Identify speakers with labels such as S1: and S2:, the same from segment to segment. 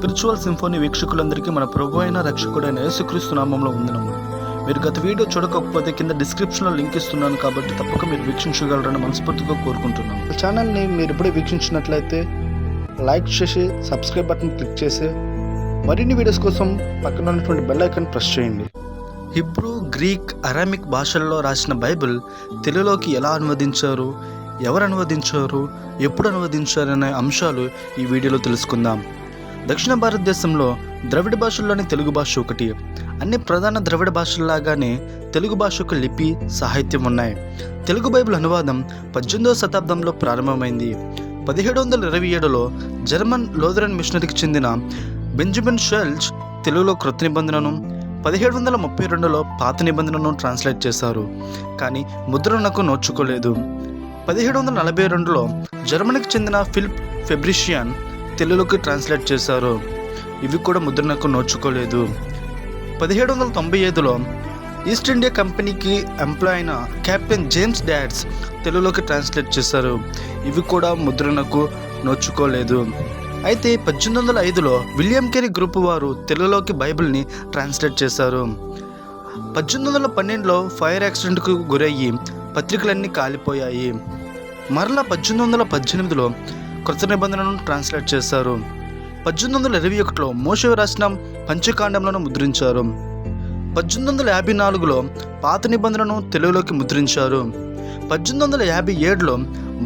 S1: Spiritual symphony వీక్షకులందరికీ మన ప్రభు అయిన రక్షకుడైన యేసుక్రీస్తు నామంలో వందనములు. మీరు గత వీడియో చూడకపోతే కింద డిస్క్రిప్షన్లో లింక్ ఇస్తున్నాను, కాబట్టి తప్పక మీరు వీక్షించగలరని మనస్ఫూర్తిగా కోరుకుంటున్నాను. ఛానల్ని మీరు ఇప్పుడే వీక్షించినట్లయితే లైక్ చేసి సబ్స్క్రైబ్ బటన్ క్లిక్ చేసి మరిన్ని వీడియోస్ కోసం పక్కన ఉన్నటువంటి బెల్ ఐకాన్ ప్రెస్ చేయండి. హిబ్రూ, గ్రీక్, అరామిక్ భాషల్లో రాసిన బైబిల్ తెలుగులోకి ఎలా అనువదించారు, ఎవరు అనువదించారు, ఎప్పుడు అనువదించారు అనే అంశాలు ఈ వీడియోలో తెలుసుకుందాం. దక్షిణ భారతదేశంలో ద్రవిడ భాషల్లోని తెలుగు భాష ఒకటి. అన్ని ప్రధాన ద్రవిడ భాషల్లాగానే తెలుగు భాషకు లిపి, సాహిత్యం ఉన్నాయి. తెలుగు బైబిల్ అనువాదం 18వ శతాబ్దంలో ప్రారంభమైంది. 1727లో జర్మన్ లూథరన్ మిషనరీకి చెందిన బెంజమిన్ షెల్చ్ తెలుగులో క్రొత్త నిబంధనను, 1732లో పాత నిబంధనను ట్రాన్స్లేట్ చేశారు, కానీ ముద్రణకు నోచుకోలేదు. 1742లో జర్మనీకి చెందిన ఫిలిప్ ఫెబ్రిషియన్ తెలుగులోకి ట్రాన్స్లేట్ చేశారు, ఇవి కూడా ముద్రణకు నోచుకోలేదు. 1795లో ఈస్ట్ ఇండియా కంపెనీకి ఎంప్లాయ్ అయిన కెప్టెన్ జేమ్స్ డాడ్స్ తెలుగులోకి ట్రాన్స్లేట్ చేశారు, ఇవి కూడా ముద్రణకు నోచుకోలేదు. అయితే 1805లో విలియం కేరీ గ్రూప్ వారు తెలుగులోకి బైబిల్ని ట్రాన్స్లేట్ చేశారు. 1812లో ఫైర్ యాక్సిడెంట్కు గురయ్యి పత్రికలన్నీ కాలిపోయాయి. మరలా 1818లో క్రొత్త నిబంధనను ట్రాన్స్లేట్ చేశారు. 1821లో మోషే రాసిన పంచకాండంలను ముద్రించారు. 1854లో పాత నిబంధనను తెలుగులోకి ముద్రించారు. 1857లో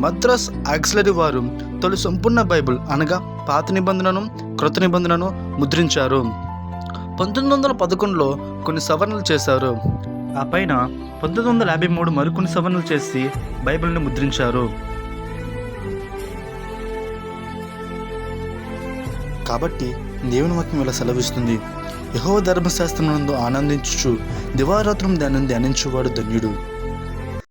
S1: మద్రాస్ ఆక్సిలరీ వారు తొలి సంపూర్ణ బైబిల్ అనగా పాత నిబంధనను, క్రొత్త నిబంధనను ముద్రించారు. 1911లో కొన్ని సవరణలు చేశారు. ఆ పైన 1953 మరికొన్ని సవరణలు చేసి బైబిల్ని ముద్రించారు. కాబట్టి దేవుని వాక్యం ఇలా సెలవిస్తుంది: యెహోవా ధర్మశాస్త్రమునందు ఆనందించుచు దివారాత్రం దానిని ధ్యానించువాడు ధన్యుడు.